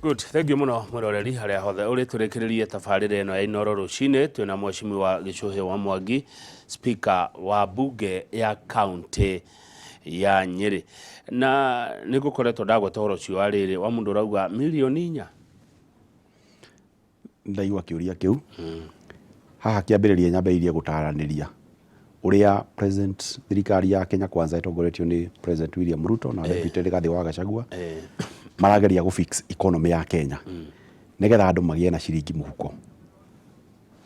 Good, thank you muno mwiroreri haria hothe uri turekererie tabarire eno ya Inoro rucine twina Mheshimiwa Gichuhi wa Mwangi, speaker wa bunge ya county ya Nyeri, na nigukoretwo ndagweta horo cio ariri wa mundu rauga milioni 4 ndaigua kiuria kiu haha kiambiririe nyambiririe gutaraniria uria president thirikari ya Kenya Kwanza itongoretio ni President William Ruto na Deputy Rigathi wa Gachagua marageria gufix economy ya Kenya nigetha andu magie na ciringi muhuko,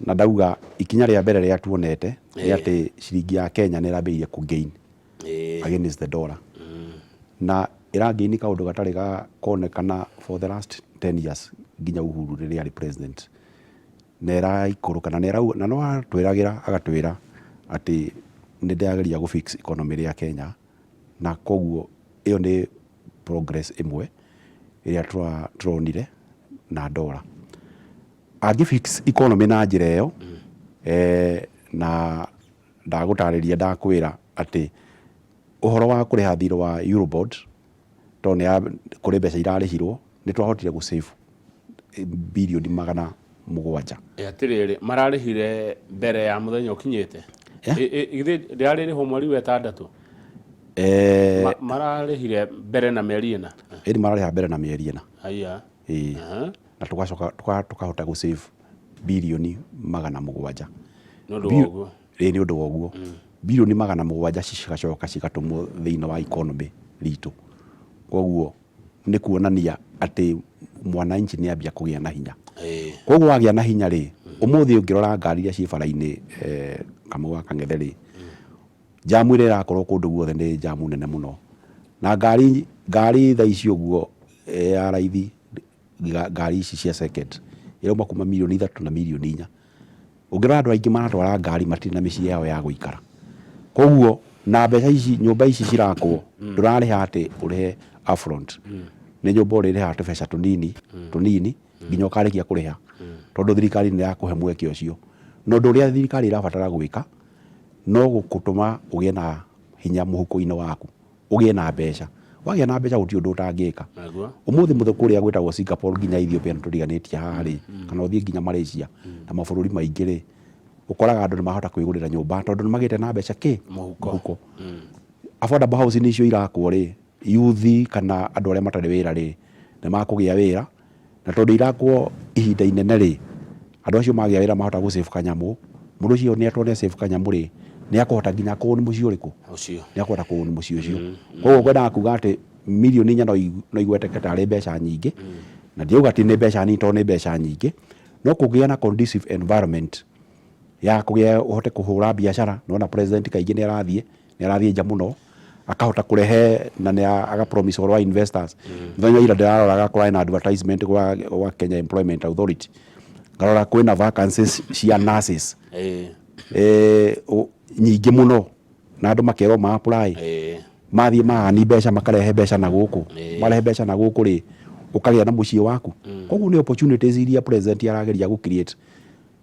na ndauga ikinya ria mbere ria tuonete ni ati ciringi ya Kenya ni rambirie ku gain against the dollar na iragaini kaundu gatari ga konekana for the last 10 years nginya Uhuru riria ari president nera ikurukana nera na no atwiragira agatwira ati ni ndageria gufix economy ya Kenya, na koguo iyo ni progress imwe iria turonire na dollar agifix economy na njira iyo na ndagutariria ndakwira ati uhoro wa kuriha thiro wa Eurobond tone ya kuri mbeca irarihirwo ni twahotire gu save bilioni 700 atiriri mararihire mbere ya muthenya ukinyite ithe ndiaririho mweri wa 6 mararihire mbere na mieri ina iri marariha mbere na mieri ina haya na tukahota gu save bilioni 700 no nduguo ni undu woguo bilioni 700 cigacoka cigatumwo thiini wa economy ritu, koguo ni kuonania ati mwananchi ni ambia kugia na hinya koguo wagia na hinya ri umuthi ungirora ngari iria ci bara-ini kamwe wa Kang'ethe jamu ire rakorwo kundu guothe ni jamu nene muno, na ngari tha ici uguo ya raithi ngari ici cia second irauma kuma milioni 3 na milioni 4 ungirora andu aingi maratwara ngari matirĩ na mĩciĩ yao ya guikara, koguo na mbeca ici nyumba ici cirakwo ndurariha ati urihe upfront ni nyumba uriha ati mbeca tunini nginya ukarikia kuriha tondu thirikari ni yakuhe mweke ucio, no ndu uria thirikari irabatara gwika no gukutuma ugie na hinya muhuko-ini waku ugie na mbeca, wagia na mbeca uti undu utangika umuthi muthuku uria gwetagwo Singapore nginya Ethiopia nturiganitie haha ri kana uthie nginya Malaysia na mabururi maingi ri ukoraga andu ni mahota kwigurira nyumba tondu ni magite na mbeca muhuko affordable housing icio irakwo ri youth kana andu aria matari wira ri ni makugia wira na tondu irakwo ihinda inene ri andu acio magia wira mahota gu save kanyamu mundu ucio ni atone save kanyamu ri ni akuhota nginya kuuni mucii uriku ucio ni akuhota kuuni mucii ucio koguo kwenda kuga ati milioni 4 no igweteke tari mbeca nyingi na ndiuga ati ni mbeca nini tondu ni mbeca nyingi no kugia na conducive environment ya kugia uhote kuhura biashara nona president kaingi ni arathie nja muno akahota kurehe na ni aga promise wa investors thonyo ira ndirarora agakora na advertisement wa Kenya Employment Authority ngarora kwina vacancies cia nurses nyingi muno na andu makero ma apply mathie mahani mbeca makarehe mbeca na guku marehe mbeca na guku ri ukagia na mucii waku koguo ni opportunities iria president arageria gu create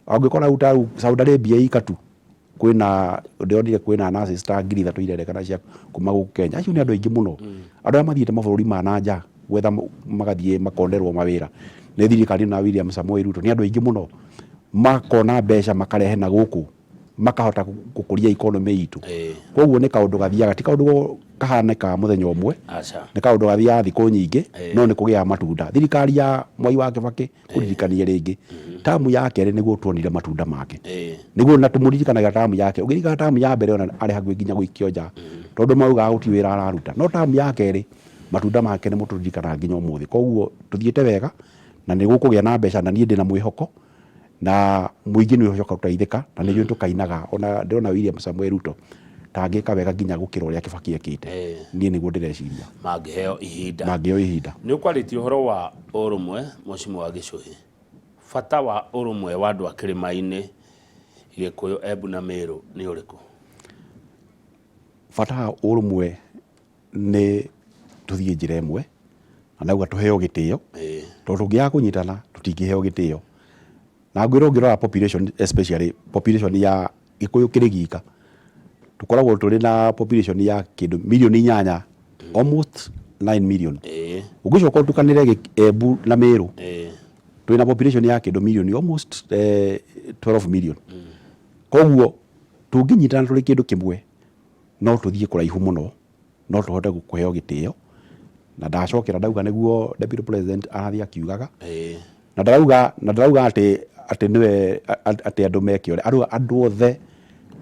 angikora uta Saudi Arabia ikatu kwina ndionire kwina nurses ta 3,000 irereka cia kuma guku Kenya acio ni andu aingi muno andu aria mathiite mabururi ma nanja gwetha magathie makonderwo mawira ni thirikari na William Samoei Ruto ni andu aingi muno makona mbeca makarehe na guku makahota gukuria economy itu koguo ni kaundu gathiaga ti kaundu kahaneka muthenya umwe ni kaundu gathia thiku nyingi no ni kugia matunda. Thirikari ya Mwai wa Kibaki kuririkania ringi tamu yake niguo tuonire matunda make niguo na tumuririkanaga tamu yake ugirika tamu ya mbere ona ari hakuhi nginya guikio nja tondu mauga guti wira araruta no tamu yake ri matunda make ni muturirikana nginya umuthi, koguo tuthiete wega na niguo kugia na mbeca na nie ndina mwihoko na muingi ni ucoka utaithika na niju tukainaga ona ndona William Samoei Ruto tangika wega nginya gukira uria Kibaki ekite nie niguo ndireciria mangiheo ihinda ni ukwaritie uhoro wa urumwe Mheshimiwa Gichuhi fata wa urumwe wa andu akirima-ini Gikuyu Embu na Meru ni uriku fata urumwe ni tuthie njira imwe na nauga tuheo gitio tondu ngia kunyitana tutingiheo gitio na ngirora population especially population ya Gikuyu kirigika tukoragwo turi na population ya kindu milioni 8 almost 9 million ugicoka utukanire Embu na Meru twina population ya kindu million almost 12 million koguo tunginyitana turi kindu kimwe no tuthie kuraihu muno no tuhote gukuheo gitio na ndacokera ndauga niguo deputy president arathia kiugaga na ndarauga ati niwe ati andu meke andu othe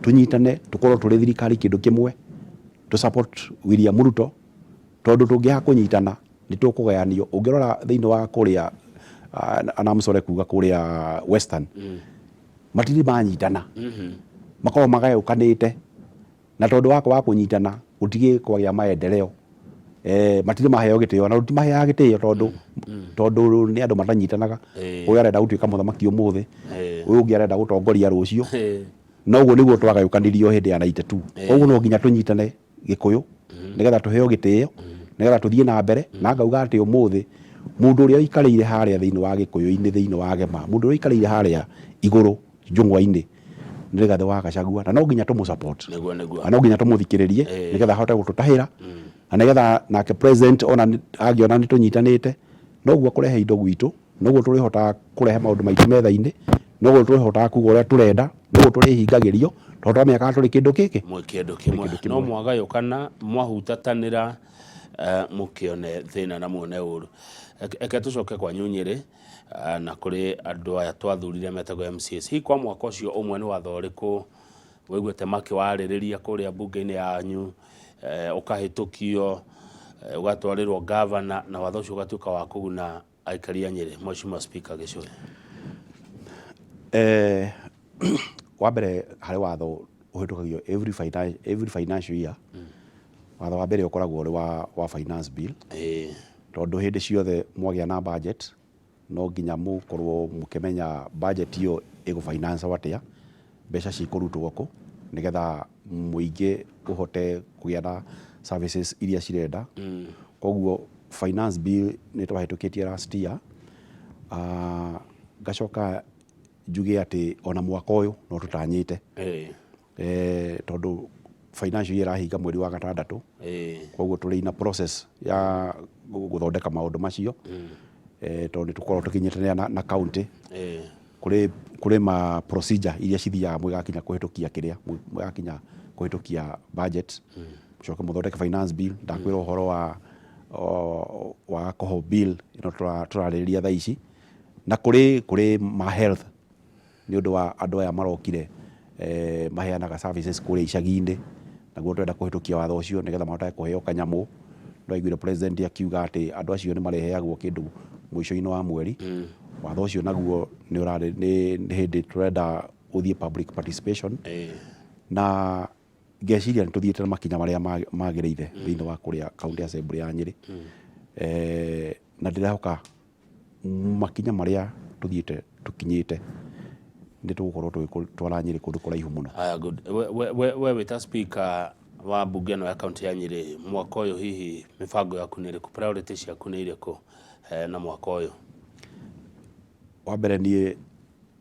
tunyitane tukorwo turi thirikari kindu kimwe to support William Ruto tondu tungiha kunyitana ni tukugayanio ungirora thiini wa kuria anamsore kuga kuria western matiri manyitana makorwo magayukanite na tondu wako wa kunyitana gutigi kwagia maendeleo matiri maheo gitio na ruti mahea gitio tondu ni andu matanyitanaga uyu arenda gutuika muthamaki umuthi uyu ungi arenda gutongoria rucio noguo niguo twagayukanirio hindi ya 92 koguo no nginya tunyitane gikuyu nigetha tuheo gitio nigetha tuthie na mbere na ngauga ati umuthi mundu uria ikarire haria thiini wa gikuyu-ini thiini wa Gema mundu uria ikarire haria iguru njungwa-ini ni Rigathi wa Gachagua na no nginya tumu support no nginya tumuthikiririe nigetha ahote gututahira na nigetha nake president ona agiona ni tunyitanite noguo kurehe indo gwitu noguo turihota kurehe maundu maitu metha-ini noguo turihota kuga uria turenda noguo turihingagirio tondu amenya kana turi kindu kiki mwe kindu kimwe no mwagayukana mwahutatanira mukione thina na muone uru eke tucoke kwa Nyunyiri na kuri andu aya twathurire metagwo MCS hi kwa mwaka ucio umwe ni watho uriku wiguite makiwaririria kuria bunge-ini yanyu ukahitukio ugatwarirwo governor na watho ucio ugatuika wa kuguna aikari a Nyeri Mheshimiwa Speaker Gichui wa mbere hari watho uhitukagio every financial year watho wa mbere ukoragwo uri wa finance bill tondu hindi ciothe mwagia na budget no nginya mukorwo mukimenya budget iyo igufinance watia mbeca cikurutwo ku nigetha muingi uhote kugia na services iria cirenda koguo finance bill ni twahitukitie last year gacoka njuge ati ona mwaka uyu no tutanyite tondu financial year ahinga mweri wa gatandatu koguo turi ina process ya guthondeka maundu macio tondu tukorwo tukinyitana na county kuri ma procedure iria cithiaga mwigakinya kuhitukia kiria mwigakinya kuhitukia budget coka muthondeke finance bill ndakwira uhoro wa alcohol bill ino turariria thaa ici na kuri ma health ni undu wa andu aya marokire maheanaga services kuri icagi-ini naguo twenda kuhitukia watho ucio nigetha mahote kuheo kanyamu no iguire president akiuga ati andu acio ni mareheagwo kindu mwisho-ini wa mweri watho ucio naguo ni hindi turenda uthie public participation na ngeciria ni tuthiite na makinya maria magiriire thiini wa kuria county assembly ya Nyeri na ndirahoka makinya maria tuthiite tukinyite ndi tugukorwo twara Nyeri kundu kuraihu muno. Good. We wita speaker wa bunge no ya county ya Nyeri mwaka uyu hihi mibango yaku ni iriku priorities yaku ni iriku na mwaka uyu? Wa mbere nie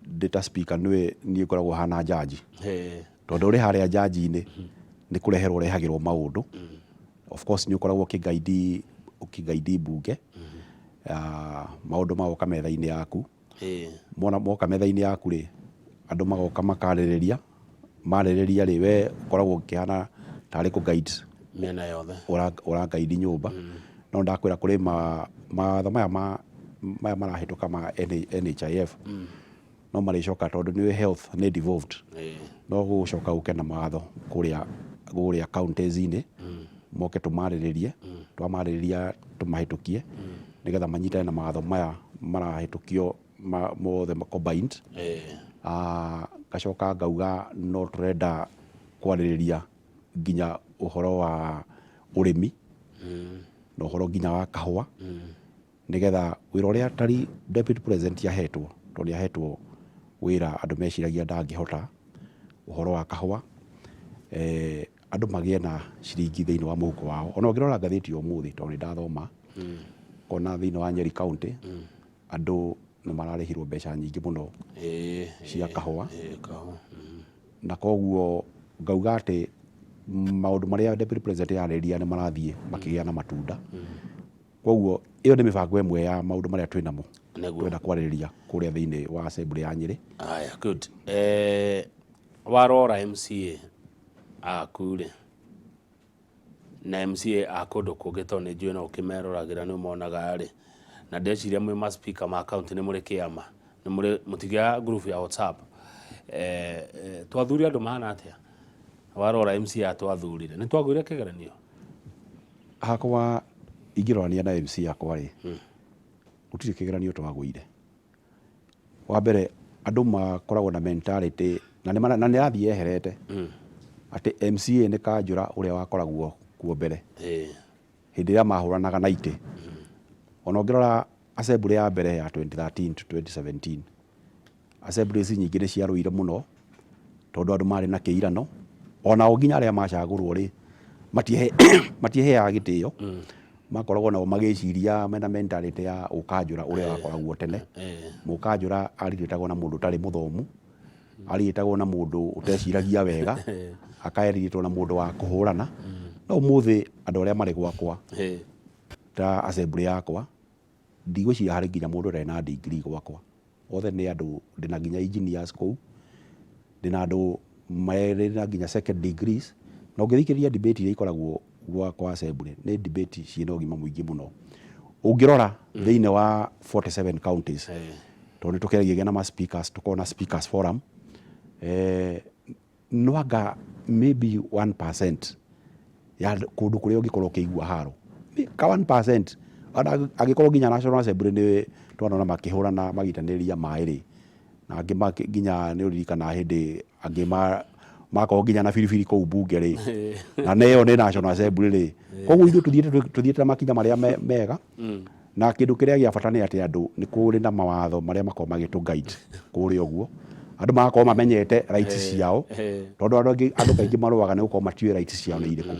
ndita speaker nie ngoragwo hana jaji tondu uri haria jaji-ini ni kureherwo urehagirwo maundu of course ni ukoragwo ukigaidi bunge maundu magoka metha-ini yaku mona moka metha-ini yaku ri andu magoka makaririria maririria ri we ukoragwo ukihana tari ku guide mena yothe ura guide nyumba no ndakwira kuri matho maya marahituka ma NHIF no maricoka tondu ni health ni devolved no gucoka ukena matho kuria counties-ini moke tumariririe twamaririria tumahitukie nigetha manyitane na matho maya marahitukio mothe combined gacoka ngauga no turenda kwaririria nginya uhoro wa urimi no uhoro nginya wa kahua nigetha wira uria tari deputy president yahetwo tondu yahetwo wira andu meciragia ndangihota uhoro wa kahua andu magie na ciringi thiini wa muhuko wao ona ngirora ngathiti umuthi tondu ndathoma kona thiini wa Nyeri county andu ni mararihirwo mbeca nyingi muno cia kahua na koguo ngauga ati maundu maria deputy president yarĩria nĩ marathiĩ makĩgĩa na matunda koguo ĩyo nĩ mĩbango ĩmwe ya maundu maria twĩnamo twenda kwarĩrĩria kũrĩa thĩinĩ wa assembly ya Nyĩrĩ. Aya, good. Warora MCA akure na MCA akondo kũngĩ tondũ nĩ njũĩ no ũkĩmeroragĩra nĩ ũmonaga rĩ na ndeciria mwĩ ma speaker ma county nĩ mũrĩ kĩama nĩ mũrĩ mũtigia group ya WhatsApp twathuri andũ mahana atĩa warora MCA twathurire nĩ twagwire kĩgeranio hakwa ingĩrorania na MC yakwa rĩ gũtirĩ kĩgeranio twagwire. Wa mbere andũ makoragwo na mentality na nĩ rathiĩ yeherete atĩ MCA nĩ Kanjũra ũrĩa wakoragwo kuo mbere hĩndĩ ĩrĩa mahũranaga na itĩ. Ona ũngĩrora assembly ya mbere ya 2013 to 2017 assemblies nyingĩ nĩ ciarũire mũno tondũ andũ marĩ na kĩirano ona nginya arĩa macagũrwo rĩ matieheaga gĩtĩo makoragwo nao magĩciria mena mentality ya Kanjũra ũrĩa wakoragwo tene. Kanjũra arĩtagwo na mũndũ ũtarĩ mũthomu, arĩtagwo na mũndũ ũteciragia wega, akaeritwo na mũndũ wa kũhũrana. No ũmũthĩ andũ arĩa marĩ gwakwa ta assembly yakwa ndigwĩciria harĩ nginya mũndũ ũtarĩ na degree gwakwa. Othe nĩ andũ ndĩna nginya engineers kũu, ndĩna andũ marĩ nginya second degrees. Na ũngĩthikĩrĩria debate iria ikoragwo kwa assembly nĩ debate ciĩna ũgima mũingĩ mũno. Ũngĩrora thĩinĩ wa 47 counties tondũ tũkeragia na ma speakers tũkorwo na speakers forum no anga maybe 1% ya kũndũ kũrĩa ũngĩkorwo ũkĩigua haro ka 1% agĩkorwo nginya National Assembly nĩ twanona makĩhũrana magitanĩria maĩrĩ na angĩ nginya nĩ ũririkana hĩndĩ angĩ makorwo nginya na biribiri kũu bunge rĩ na nĩyo nĩ National Assembly rĩ. Koguo ithuĩ tuthiĩte makinya marĩa mega na kĩndũ kĩrĩa gĩa bata nĩ atĩ andũ nĩ kũrĩ na mawatho marĩa makorwo magĩtũ guide kũrĩa ũguo andũ magakorwo mamenyete rights ciao tondũ andũ kaingĩ marũaga nĩ gũkorwo matiũĩ rights ciao nĩ irĩkũ.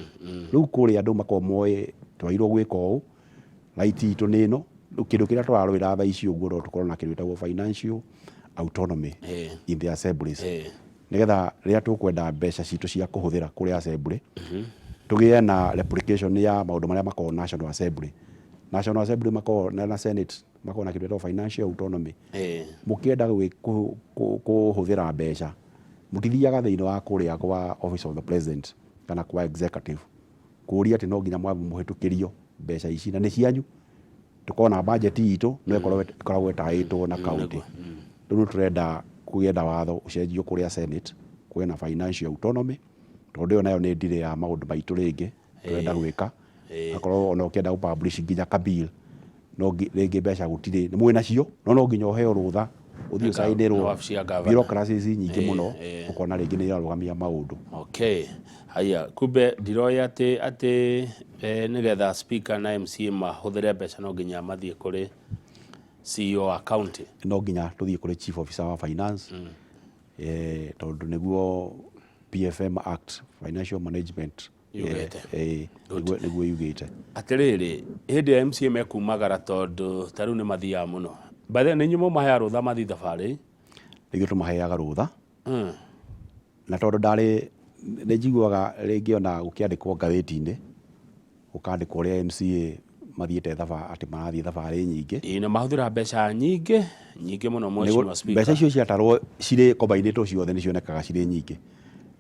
Rĩu kũrĩa andũ makorwo moĩ twagĩrĩirwo gwĩka ũũ right itũ nĩ ĩno. Kĩndũ kĩrĩa tũrarũĩra thaa ici ũguo no tũkorwo na kĩndũ gĩtagwo financial autonomy in the assemblies nĩgetha rĩrĩa tũkwenda mbeca citũ cia kũhũthĩra kũrĩa assembly tũgĩe na replication ya maũndũ marĩa makorwo National Assembly. National Assembly makorwo na Senate makorwo na kĩndũ gĩtagwo financial autonomy. Mũkĩenda kũhũthĩra mbeca mũtithiaga thĩinĩ wa kũrĩa kwa office of the president kana kwa executive kũria atĩ no nginya mũhĩtũkĩrio mbeca ici na nĩ cianyu. Tũkorwo na budget itũ no ĩkoragwo ĩtaĩtwo na county. Rĩu tũrenda kũgĩenda watho ũcenjio kũrĩa Senate kũgĩe na financial autonomy tondũ ĩyo nayo nĩ ndire ya maũndũ maitũ rĩngĩ tũrenda gwĩka. Akorwo ona ũkĩenda gũpublish nginya kabill no rĩngĩ mbeca gũtirĩ nĩ mwĩ nacio no nginya ũheo rũtha ũthiĩ ũcainĩrwo bureaucracies nyingĩ mũno ũkona rĩngĩ nĩ irarũgamia maũndũ. Okay, haya kumbe ndiroya atĩ nĩgetha speaker na MCA mahũthĩre mbeca no nginya mathiĩ kũrĩ CEO wa county. No nginya tũthiĩ kũrĩ chief officer wa finance tondũ nĩguo PFM Act financial management nĩguo yugĩte. Atĩrĩrĩ hĩndĩ ya MCA mekumagara tondũ tarĩu nĩ mathiaga mũno bathe nĩ nyumo mahea rũtha mathiĩ thabarĩ nĩguo tũmaheaga rũtha na tondũ ndarĩ nĩ njiguaga rĩngĩ ona gũkĩandĩkwo ngathĩti-inĩ gũkandĩkwo ũrĩa MCA mathiĩte atĩ marathiĩ thabarĩ nyingĩ na mahũthĩra mbeca nyingĩ mũno mheshimiwa speaker. Mbeca icio ciatarwo cirĩ combined ciothe nĩ cionekaga cirĩ nyingĩ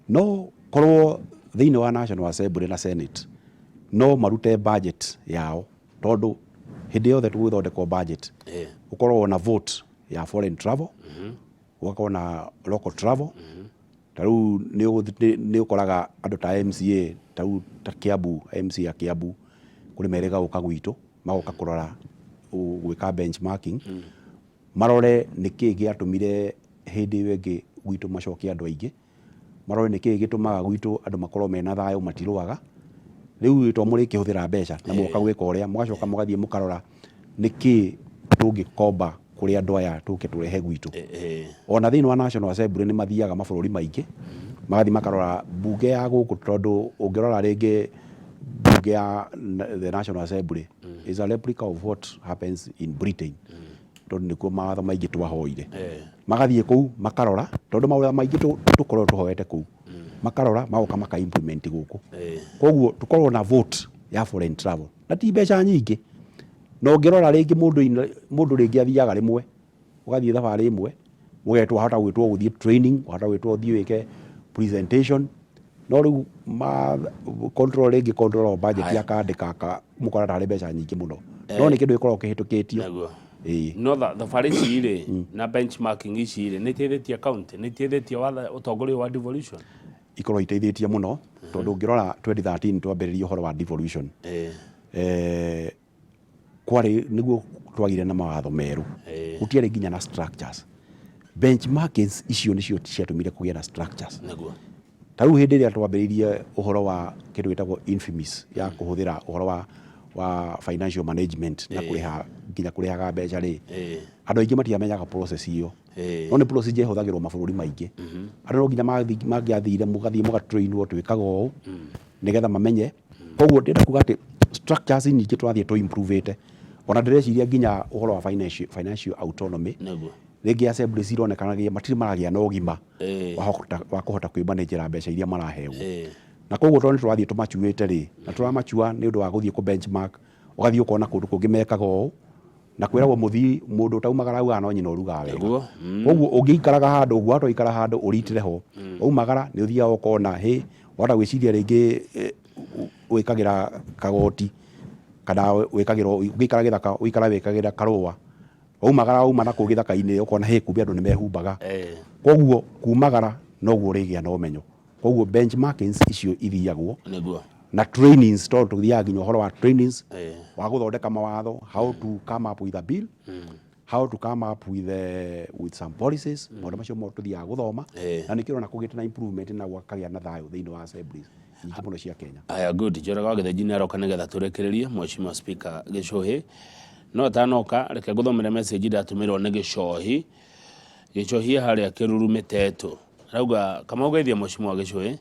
no korwo thĩinĩ wa National Assembly na Senate no marute budget yao tondũ hĩndĩ yothe tũgũthondekwo budget ũkorwo na vote ya foreign travel ũgakorwo na local travel. Tarĩu nĩ ũkoraga andũ ta MCA ta Kiambu MCA Kiambu kũrĩ merĩga gũka gwitũ magoka kũrora gwĩka benchmarking marore nĩkĩĩ gĩatũmire hĩndĩ ĩyo ĩngĩ gwitũ macokie andũ aingĩ marore nĩkĩĩ gĩtũmaga gwitũ andũ makorwo mena thayũ matirũaga. Rĩu to mũrĩkĩhũthĩra mbeca na mũgoka gwĩka ũrĩa mũgacoka mũgathiĩ mũkarora nĩkĩĩ tũngĩkomba kũrĩ andũ aya tũke tũrehe gwitũ. Ona thĩinĩ wa National Assembly nĩ mathiaga mabũrũri maingĩ magathiĩ makarora bunge ya gũkũ tondũ ũngĩrora rĩngĩ bunge ya the National Assembly is a replica of what happens in Britain tondũ nĩkuo mawatho maingĩ twahoire magathiĩ kũu makarora tondũ mawatho maingĩ tũkorwo tũhoete kũu makarora magoka maka implement guku koguo tukorwo na vote ya foreign travel na ti mbeca nyingi no ngirora ringi mundu ringi athiaga rimwe ugathie thabari imwe ugetwo hata gwitwo guthie training hata gwitwo uthie wike presentation no riu control ringi control budget ya kandika ka mukora tari mbeca nyingi muno no ni kindu ikorwo kihitukitio no thabarĩ ici rĩ na benchmarking ici rĩ nĩ iteithĩtie county nĩ iteithĩtie ũtongoria wa devolution ikorwo iteithĩtie muno tondu ngirora 2013 twambĩrĩria uhoro wa devolution kwari niguo twagire na mawatho meru gutiarĩ nginya na structures benchmarkings icio nicio ciatũmire kũgĩa na structures niguo tarĩu hĩndĩ ĩrĩa twambĩrĩirie uhoro wa kĩndũ gĩtagwo infimis ya kũhũthĩra uhoro wa financial management na kuriha nginya kurihaga mbeca ri andu aingi matiamenyaga process iyo no ni process ihũthagĩrwo mabũrũri maingĩ andu no nginya mangĩathire mugathie mugatrainwo twikaga ũũ nigetha mamenye koguo ndĩrenda kuga atĩ structures nyingĩ twathie to improve ona ndĩreciria nginya uhoro wa financial autonomy rĩngĩ assemblies ironekanagia matirĩ maragĩa na ũgima wa kũhota kwĩmanĩnjĩra mbeca iria maraheo na koguo tondũ twathiĩ tũmachuĩte rĩ na tũramachua nĩ ũndũ wa gũthiĩ ku benchmark ũgathiĩ ũkona kũndũ kũngĩ mekaga ũũ na kwĩragwo mũthii mũndũ ũtaumagara augaga no nyina ũrugaga wega koguo ũngĩikaraga handũ ũguo hata ũikara handũ ũritĩre ho waumagara nĩ ũthiaga ũkona wahota gwĩciria rĩngĩ wĩkagĩra kagoti kana ũngĩikara gĩthaka ũikara wĩkagĩra karũa wauma na kũu gĩthaka-inĩ ũkona kumbe andũ nĩ mehumbaga koguo kumagara noguo ũrĩgĩa na ũmenyo koguo benchmarkings icio ithiagwo na trainings tondũ tũthiaga nginya ũhoro wa trainings wa gũthondeka mawatho how to come up with a bill how to come up with some policies maũndũ macio mothe tũthiaga gũthoma na nĩkĩo na kũgĩte na improvement na gwakagĩa na thayũ thĩinĩ wa assemblies nyingĩ mũno cia Kenya. Aya good Njoroge wa Gĩthĩnji nĩ aroka nĩgetha tũrekererie Mheshimiwa Speaker Gĩchũhĩ no tanoka reke ngũthomere message ndatũmĩrwo nĩ Gĩchũhĩ harĩa kĩrurumĩte tu rauga kama ũgeithia Mheshimiwa Gĩchũhĩ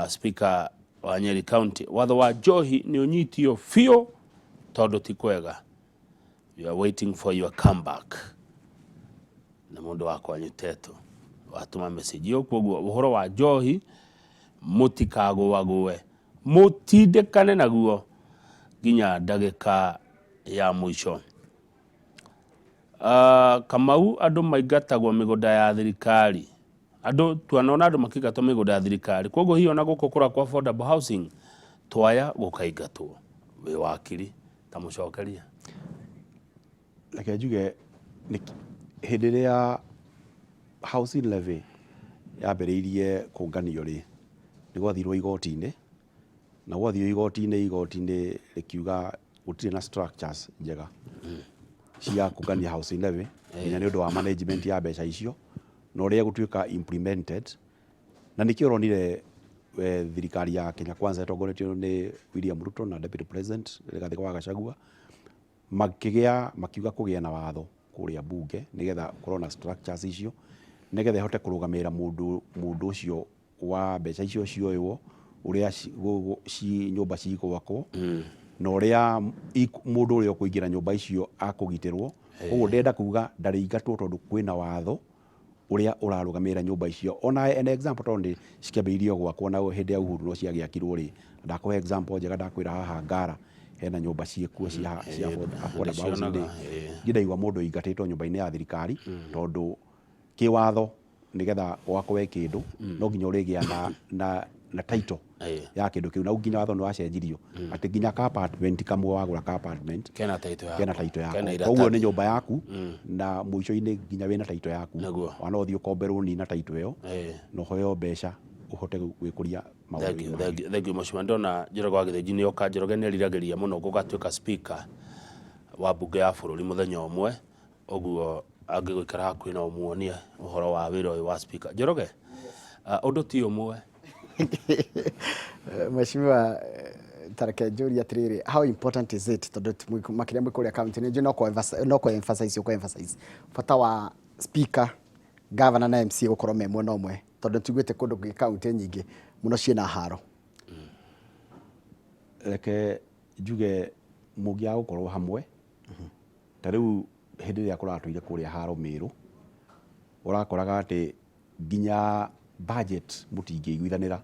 Speaker wa Nyeri County watho wa njohi nĩ ũnyitio biũ tondũ ti kwega you are waiting for your comeback na mũndũ wakwa nyuteto watuma message yo koguo ũhoro wa njohi mutikagũagũe mutindĩkane naguo nginya ndagĩka ya mũico. Kamau andũ maingatagwo mĩgũnda ya thirikari andũ tuanona andũ makĩingatwo mĩgũnda ya thirikari koguo hiyo na gũkũ kũra kwa affordable housing twaya gũkaingatwo wĩ wakiri ta mũcokeria. Reke njuge hĩndĩ ĩrĩa housing levy yambĩrĩirie kũnganio rĩ nĩ gwathirwo igoti-inĩ na gwathio igoti-inĩ rĩkiuga gũtirĩ na structures njega cia kũngania housing levy nginya nĩ ũndũ wa management ya mbeca icio na ũrĩa gũtuĩka implemented na nĩkĩo ũronire thirikari ya Kenya Kwanza ĩtongoretio nĩ William Ruto na Deputy President Rigathĩ wa Gachagua makiuga kũgĩa na watho kũrĩa bunge nĩgetha korwo na structures icio nĩgetha ihote kũrũgamĩrĩra mũndũ ũcio wa mbeca icio cioywo ũrĩa nyũmba cigwakwo na ũrĩa mũndũ ũrĩa ũkũingĩra nyũmba icio akũgitĩrwo koguo ndenda kuga ndarĩingatwo tondũ kwĩna watho ũrĩa ũrarũgamĩrĩra nyũmba icio ona an example tondũ cikĩambĩrĩirio gwakwo na hĩndĩ ya Uhuru no ciagĩakirwo rĩ ndakũhe example njega ndakwĩra haha Ngara hena nyũmba ciĩkuo cia affordable housing ngĩdaigua mũndũ aingatĩtwo nyũmba-inĩ ya thirikari tondũ kĩwatho nĩgetha wakwe kĩndũ no nginya ũrĩgĩa na title ya kĩndũ kĩu na nginya watho nĩ wacenjirio atĩ nginya ka apartment kamwe wagũra ka apartment kena title yako koguo nĩ nyũmba yaku na mũico-inĩ nginya wĩna title yaku wana ũthiĩ ũkomberwo ni na title ĩyo na ũheo mbeca ũhote gwĩkũria maũndũ. Thank you Mheshimiwa ndona Njoroge wa Gĩthĩnji nĩ oka Njoroge nĩ eriragĩria mũno gũgatuĩka speaker wa bunge ya bũrũri mũthenya ũmwe ũguo angĩgũikara hakuhĩ na ũmuonie ũhoro wa wĩra ũyũ wa speaker. Njoroge ũndũ ti ũmwe Mheshimiwa tareke njũria atĩrĩrĩ how important is it tondũ makĩria mwĩ kũrĩa county nĩ no kũ emphasize bata wa speaker governor na MC gũkorwo me mwena ũmwe tondũ tiguĩte kũndũ gwĩ county nyingĩ mũno ciĩna haro. Reke njuge mũngĩaga gũkorwo hamwe ta rĩu hĩndĩ ĩrĩa kũratũire kũrĩa haro Mĩrũ ũrakoraga atĩ nginya budget mutingĩiguithanĩra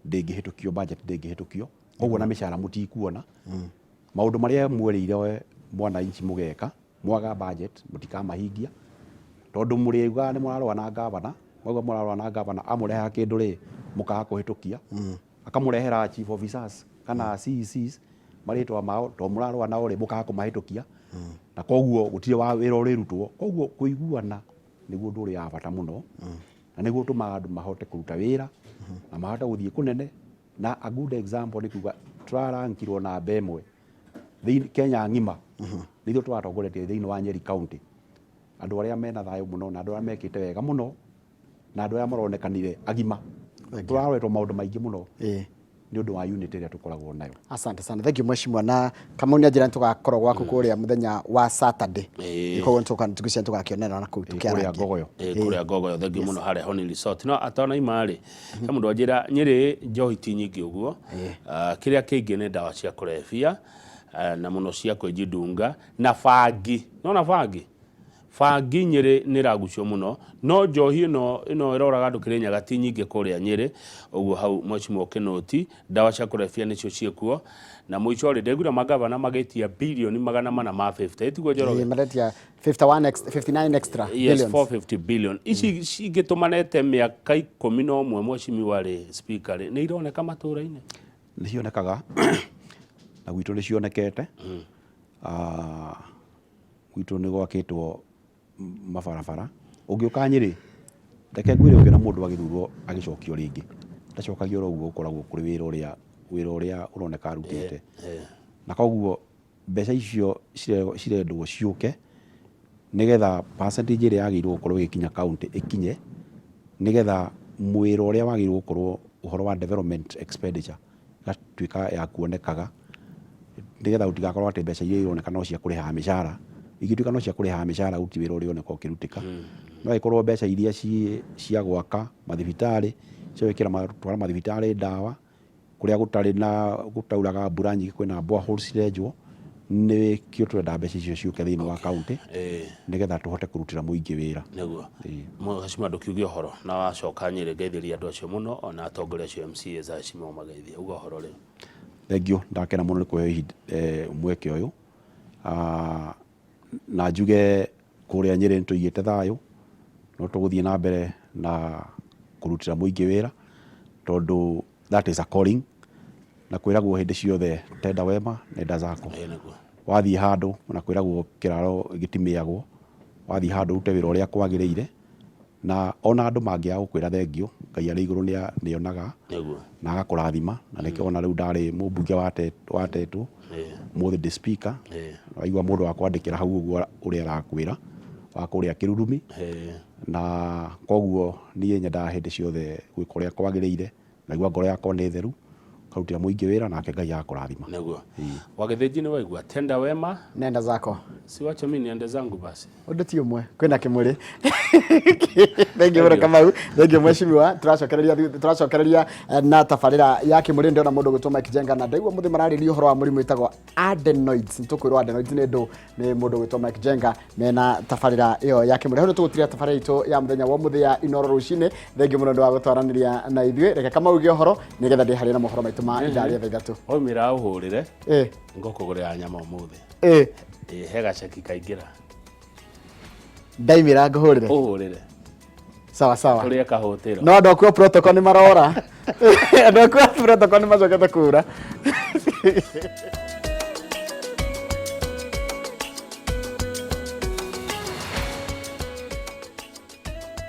ndĩngĩhĩtũkio budget ndĩngĩhĩtũkio koguo na mĩcara mũtikuona maũndũ marĩa mwerĩire mwananchi mũgeka mwaga budget mũtikamahingia tondũ mũrĩuga nĩ mũrarũa na gavana mauga mũrarũa na gavana amũreha kĩndũ rĩ mũkaga kũhĩtũkia akamũrehera chief officers kana CECs marĩtwa mao to mũrarũa nao rĩ mũkaga kũmahĩtũkia na koguo gũtirĩ wa wĩra ũrĩrutwo koguo kũiguana nĩguo ũndũ ũrĩa wa bata mũno na nĩguo ũtũmaga andũ mahote kũruta wĩra na mahote gũthiĩ kũnene na a good example nĩ kuga tũrarankirwo na ĩmwe Kenya ng'ima nĩthuo tũratongoretie thĩinĩ wa Nyeri county andũ arĩa mena thayũ mũno na andũ arĩa mekĩte wega mũno na andũ arĩa maronekanire agima tũraroretwo maũndũ maingĩ mũno nĩ ũndũ wa unity ĩrĩa tũkoragwo nayo. Asante sana, thank you mheshimiwa. Na kama nĩ njĩra tũgakorwo gwaku kũrĩa mũthenya wa Saturday ikogo tũgĩcia tũgakĩonera na kũu kũrĩa Ngogoyo kũrĩa Ngogoyo thank you mũno harĩa Honi Resort no atona imarĩ he mũndũ anjĩra Nyeri njohi ti nyingĩ ũguo kĩrĩa kĩingĩ nĩ ndawa cia kũrebia na mũno cia kwĩjidunga na bangi no bangi Nyeri nĩ ragucio mũno no njohi ĩno ĩroraga andũ Kĩrĩnyaga ti nyingĩ kũrĩa Nyeri ũguo hau mheshimiwa Kinoti ndawa cia kũrebia nĩcio ciekuo na mũico rĩ ndegura magavana magĩtia bilioni 450 ĩtiguo Njoroge maretia 59 extra yes 450 billion ici cingĩtũmanete mĩaka 11 mheshimiwa rĩ speaker rĩ nĩ ironeka matũra-inĩ nĩ cionekaga na gwitũ nĩ cionekete gwitũ nĩ gwakĩtwo mabarabara ũngĩũka Nyeri reke ngwĩre ũngĩ na mũndũ agĩthurwo agĩcokio rĩngĩ ndacokagio ũguo ũkoragwo kũrĩ wĩra ũrĩa ũroneka arutĩte na koguo mbeca icio cirendwo ciũke nĩgetha percentage ĩrĩa yagĩrĩirwo gũkorwo ĩgĩkinya county ĩkinye nĩgetha mwĩra ũrĩa wagĩrĩirwo gũkorwo ũhoro wa development expenditure gatuĩka ya kuonekaga nĩgetha gũtigakorwo atĩ mbeca iria ironeka no cia kũrĩha mĩcara igĩtuĩka no cia kũrĩha mĩcara gũti wĩra ũrĩa ũroneka ũkĩrutĩka no ĩkorwo mbeca iria cia gwaka mathibitarĩ cia gwĩkĩra twara mathibitarĩ ndawa kũrĩa gũtarĩ na gũtauraga mbura nyingĩ kwĩna boreholes cirenjwo nĩ kĩo twenda mbeca icio ciũke thĩinĩ wa county nĩgetha tũhote kũrutĩra mũingĩ wĩra nĩguo mheshimiwa ndũkiuge ũhoro na wacoka Nyeri ngeithĩria andũ acio mũno ona atongoria acio MCAs acio mageithie uga ũhoro rĩu thengio ndakena mũno nĩ kũheo mweke ũyũ na njuge kũrĩa Nyeri nĩtũigĩte thayũ no tũgũthiĩ na mbere na kũrutĩra mũingĩ wĩra tondũ that is a calling na kwĩragwo hĩndĩ ciothe tenda wema nenda zako wathiĩ handũ na kwĩragwo kĩraro gĩtimĩagwo wathiĩ handũ rute wĩra ũrĩa kwagĩrĩire na ona andũ mangĩaga gũkwĩra thengio Ngai arĩ igũrũ nĩonaga na agakũrathima na nĩkĩo ona rĩu ndarĩ mũmbunge watetwo mũthĩ ndĩ speaker waigua mũndũ wa kwandĩkĩra hau ũguo ũrĩa arakwĩra wa kũrĩa Kĩrurumi na koguo niĩ nyendaga hĩndĩ ciothe gwĩka ũrĩa kwagĩrĩire naigua ngoro yakwa nĩ theru karutĩra mũingĩ wĩra nake Ngai agakũrathima nĩguo wagĩthĩnji nĩ waigua tenda wema nenda zako siwache mimi niende zangu basi ũndũ ti ũmwe kwĩna kĩmũrĩ thengi mũno Kamau thengi mheshimiwa tũracokereria na tabarĩra ya kĩmũrĩ ndĩona mũndũ gwĩtwo Mike Jenga na ndaigua mũthĩ mararĩria ũhoro wa mũrimũ wĩtagwo adenoids nĩtũkwĩrwo adenoids nĩ ndũ nĩ mũndũ gwĩtwo Mike Jenga mena tabarĩra ĩyo ya kĩmũrĩ hau nĩtũgũtiria tabarĩra itũ ya mũthenya wa mũthĩ ya Inoro rũcinĩ thengi mũno ndĩ wa gũtwaranĩria na ithuĩ reke Kamau ge ũhoro nĩgetha ndĩharĩe na mohoro maitũ ma idaria thaa ithatũ oimĩra ũhũrĩre ngũkũgũrĩra nyama ũmũthĩ he gaceki kaingĩra ndaimĩra ngũhũrĩre ũhũrĩre sawa sawa ũrĩa kahũtĩro no andũ akuo protocol nĩ marora andũ akuo protocol nĩ macokete kura